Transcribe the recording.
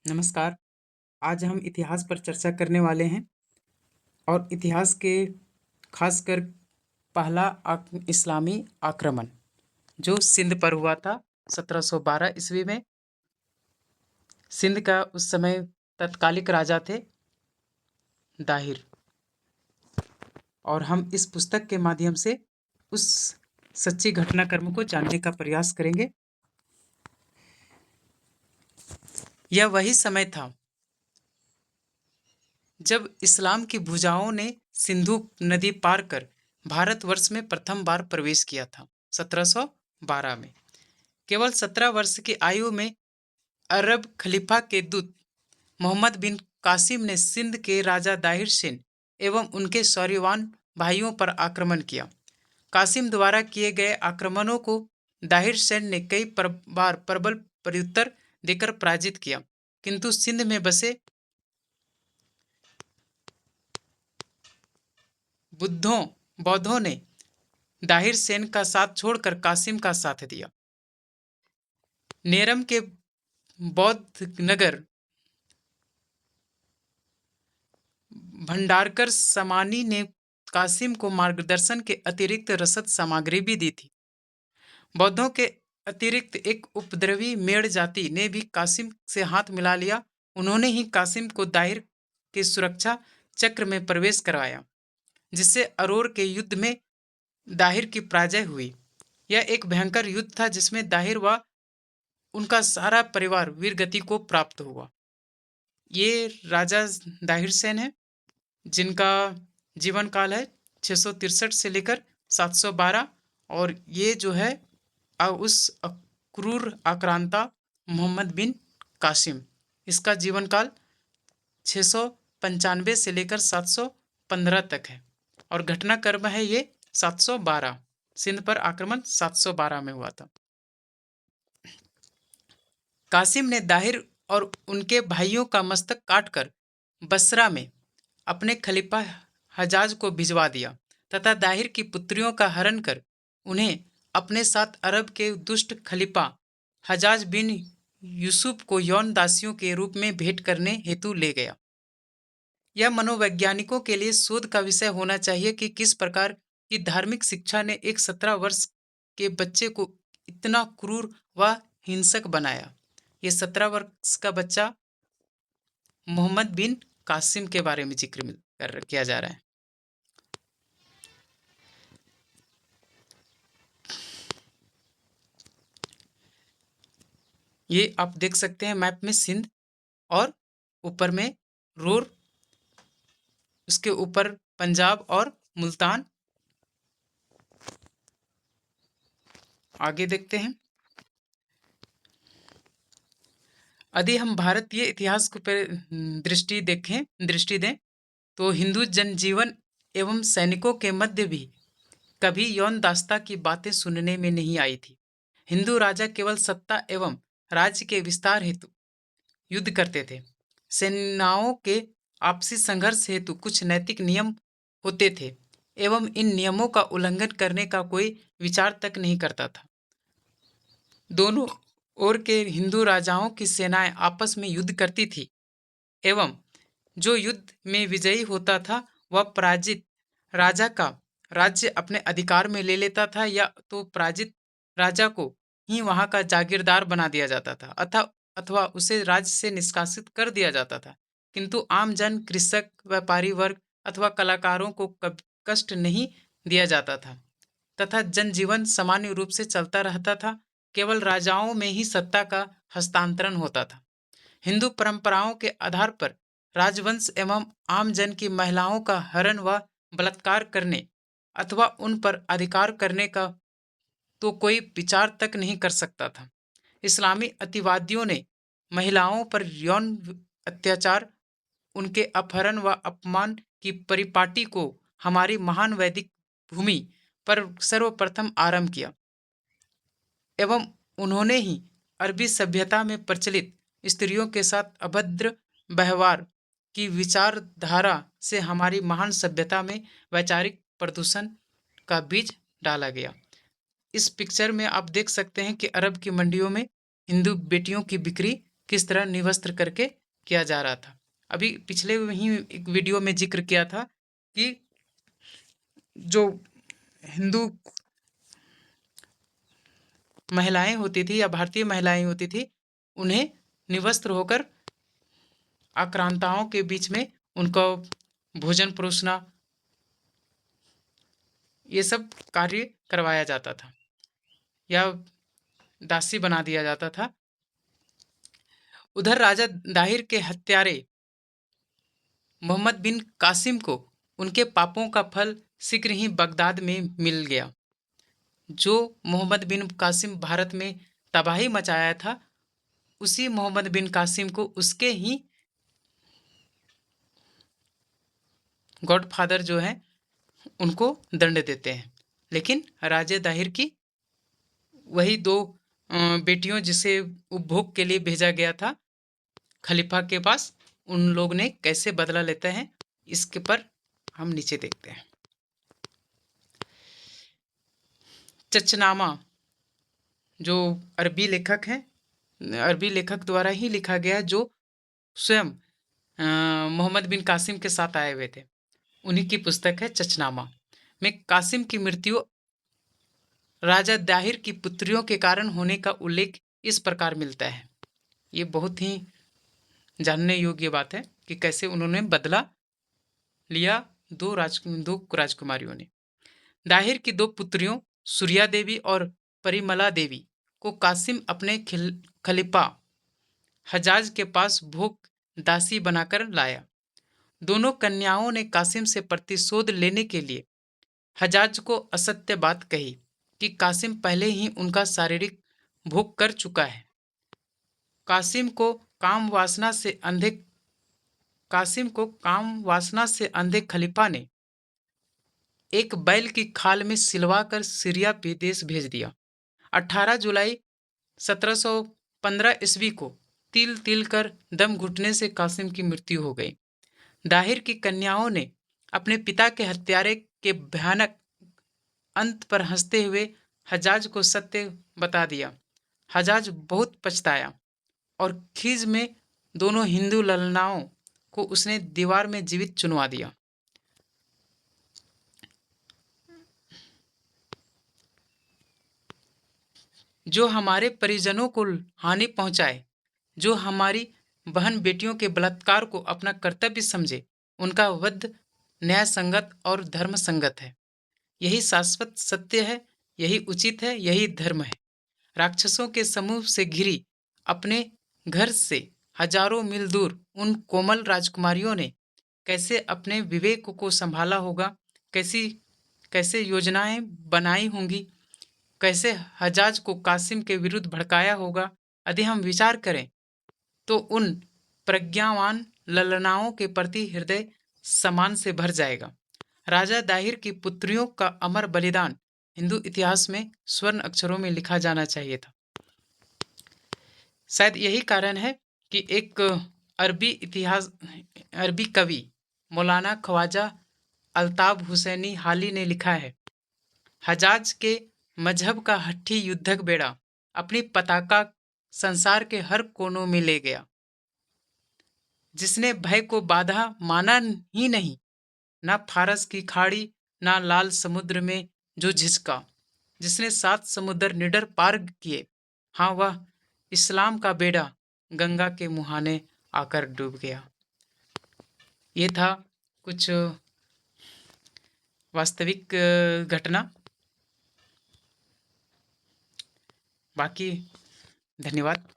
नमस्कार। आज हम इतिहास पर चर्चा करने वाले हैं और इतिहास के खासकर पहला इस्लामी आक्रमण जो सिंध पर हुआ था 1712 ईस्वी में। सिंध का उस समय तत्कालिक राजा थे दाहिर, और हम इस पुस्तक के माध्यम से उस सच्ची घटनाक्रम को जानने का प्रयास करेंगे। यह वही समय था जब इस्लाम की भुजाओं ने सिंधु नदी पार कर भारतवर्ष में प्रथम बार प्रवेश किया था 1712 में। केवल 17 वर्ष की आयु में अरब खलीफा के दूत मोहम्मद बिन कासिम ने सिंध के राजा दाहिर सेन एवं उनके शौर्यवान भाइयों पर आक्रमण किया। कासिम द्वारा किए गए आक्रमणों को दाहिर सेन ने कई बार प्रबल प्रत्युत्तर देकर पराजित किया, किंतु सिंध में बसे बौद्धों ने दाहिर सेन का साथ छोड़कर कासिम का साथ दिया। नेरम के बौद्ध नगर भंडारकर समानी ने कासिम को मार्गदर्शन के अतिरिक्त रसद सामग्री भी दी थी। बौद्धों के अतिरिक्त एक उपद्रवी मेड़ जाति ने भी कासिम से हाथ मिला लिया। उन्होंने ही कासिम को दाहिर के सुरक्षा चक्र में प्रवेश करवाया, जिससे अरोर के युद्ध में दाहिर की पराजय हुई। यह एक भयंकर युद्ध था जिसमें दाहिर व उनका सारा परिवार वीरगति को प्राप्त हुआ। ये राजा दाहिर सेन है जिनका जीवन काल है 663 से लेकर 712, और ये जो है उस क्रूर आक्रांता मोहम्मद बिन कासिम, इसका जीवन काल 695 से लेकर 715 तक है, और घटनाक्रम है ये 712। सिंध पर आक्रमण 712 में हुआ था। कासिम ने दाहिर और उनके भाइयों का मस्तक काटकर बसरा में अपने खलीफा हजाज को भिजवा दिया तथा दाहिर की पुत्रियों का हरण कर उन्हें अपने साथ अरब के दुष्ट खलीफा हजाज बिन यूसुफ को यौन दासियों के रूप में भेंट करने हेतु ले गया। यह मनोवैज्ञानिकों के लिए शोध का विषय होना चाहिए कि किस प्रकार की धार्मिक शिक्षा ने एक 17 वर्ष के बच्चे को इतना क्रूर व हिंसक बनाया। ये 17 वर्ष का बच्चा मोहम्मद बिन कासिम के बारे में जिक्र किया जा रहा है। ये आप देख सकते हैं मैप में सिंध, और ऊपर में रोर, उसके ऊपर पंजाब और मुल्तान। आगे देखते हैं। यदि हम भारतीय इतिहास को दृष्टि दें तो हिंदू जनजीवन एवं सैनिकों के मध्य भी कभी यौन दास्ता की बातें सुनने में नहीं आई थी। हिंदू राजा केवल सत्ता एवं राज्य के विस्तार हेतु युद्ध करते थे। सेनाओं के आपसी संघर्ष हेतु कुछ नैतिक नियम होते थे एवं इन नियमों का उल्लंघन करने का कोई विचार तक नहीं करता था। दोनों ओर के हिंदू राजाओं की सेनाएं आपस में युद्ध करती थी एवं जो युद्ध में विजयी होता था वह पराजित राजा का राज्य अपने अधिकार में ले लेता था, या तो पराजित राजा को ही वहां का जागीरदार बना दिया जाता था अथवा उसे राज्य से निष्कासित कर दिया जाता था। किंतु आम जन, कृषक, व्यापारी वर्ग अथवा कलाकारों को कष्ट नहीं दिया जाता था तथा जनजीवन सामान्य रूप से चलता रहता था। केवल राजाओं में ही सत्ता का हस्तांतरण होता था। हिंदू परंपराओं के आधार पर राजवंश एवं आम जन की महिलाओं का हरण व बलात्कार करने अथवा उन पर अधिकार करने का तो कोई विचार तक नहीं कर सकता था। इस्लामी अतिवादियों ने महिलाओं पर यौन अत्याचार, उनके अपहरण व अपमान की परिपाटी को हमारी महान वैदिक भूमि पर सर्वप्रथम आरंभ किया एवं उन्होंने ही अरबी सभ्यता में प्रचलित स्त्रियों के साथ अभद्र व्यवहार की विचारधारा से हमारी महान सभ्यता में वैचारिक प्रदूषण का बीज डाला गया। इस पिक्चर में आप देख सकते हैं कि अरब की मंडियों में हिंदू बेटियों की बिक्री किस तरह निवस्त्र करके किया जा रहा था। अभी पिछले ही एक वीडियो में जिक्र किया था कि जो हिंदू महिलाएं होती थी या भारतीय महिलाएं होती थी, उन्हें निवस्त्र होकर आक्रांताओं के बीच में उनको भोजन परोसना, ये सब कार्य करवाया जाता था या दासी बना दिया जाता था। उधर राजा दाहिर के हत्यारे मोहम्मद बिन कासिम को उनके पापों का फल शीघ्र ही बगदाद में मिल गया। जो मोहम्मद बिन कासिम भारत में तबाही मचाया था, उसी मोहम्मद बिन कासिम को उसके ही गॉडफादर जो हैं उनको दंड देते हैं। लेकिन राजे दाहिर की वही दो बेटियों जिसे उपभोग के लिए भेजा गया था खलीफा के पास, उन लोग ने कैसे बदला लेते हैं, इसके पर हम नीचे देखते हैं। चचनामा जो अरबी लेखक हैं, अरबी लेखक द्वारा ही लिखा गया, जो स्वयं मोहम्मद बिन कासिम के साथ आए हुए थे, उन्हीं की पुस्तक है चचनामा। में कासिम की मृत्यु राजा दाहिर की पुत्रियों के कारण होने का उल्लेख इस प्रकार मिलता है। ये बहुत ही जानने योग्य बात है कि कैसे उन्होंने बदला लिया दो राजकुमारियों ने। दाहिर की दो पुत्रियों सूर्या देवी और परिमला देवी को कासिम अपने खलीफा हजाज के पास भोग दासी बनाकर लाया। दोनों कन्याओं ने कासिम से प्रतिशोध लेने के लिए हजाज को असत्य बात कही कि कासिम पहले ही उनका शारीरिक भोग कर चुका है। कासिम को काम वासना से अंधे खलीफा ने एक बैल की खाल में सिलवा कर सीरिया विदेश भेज दिया। 18 जुलाई 1715 ईस्वी को तिल तिल कर दम घुटने से कासिम की मृत्यु हो गई। दाहिर की कन्याओं ने अपने पिता के हत्यारे के भयानक अंत पर हंसते हुए हजाज को सत्य बता दिया। हजाज बहुत पछताया और खीज में दोनों हिंदू ललनाओं को उसने दीवार में जीवित चुनवा दिया। जो हमारे परिजनों को हानि पहुंचाए, जो हमारी बहन बेटियों के बलात्कार को अपना कर्तव्य समझे, उनका वध न्याय संगत और धर्म संगत है। यही शाश्वत सत्य है, यही उचित है, यही धर्म है। राक्षसों के समूह से घिरी अपने घर से हजारों मील दूर उन कोमल राजकुमारियों ने कैसे अपने विवेक को संभाला होगा, कैसे योजनाएं बनाई होंगी, कैसे हजाज को कासिम के विरुद्ध भड़काया होगा। यदि हम विचार करें तो उन प्रज्ञावान ललनाओं के प्रति हृदय सम्मान से भर जाएगा। राजा दाहिर की पुत्रियों का अमर बलिदान हिंदू इतिहास में स्वर्ण अक्षरों में लिखा जाना चाहिए था। शायद यही कारण है कि एक अरबी कवि मौलाना ख्वाजा अल्ताफ हुसैनी हाली ने लिखा है, हजाज के मजहब का हठी युद्धक बेड़ा अपनी पताका संसार के हर कोनों में ले गया। जिसने भय को बाधा माना ही नहीं, ना फारस की खाड़ी ना लाल समुद्र में जो झिझका, जिसने 7 समुद्र निडर पार किए, हाँ वह इस्लाम का बेड़ा गंगा के मुहाने आकर डूब गया। ये था कुछ वास्तविक घटना। बाकी धन्यवाद।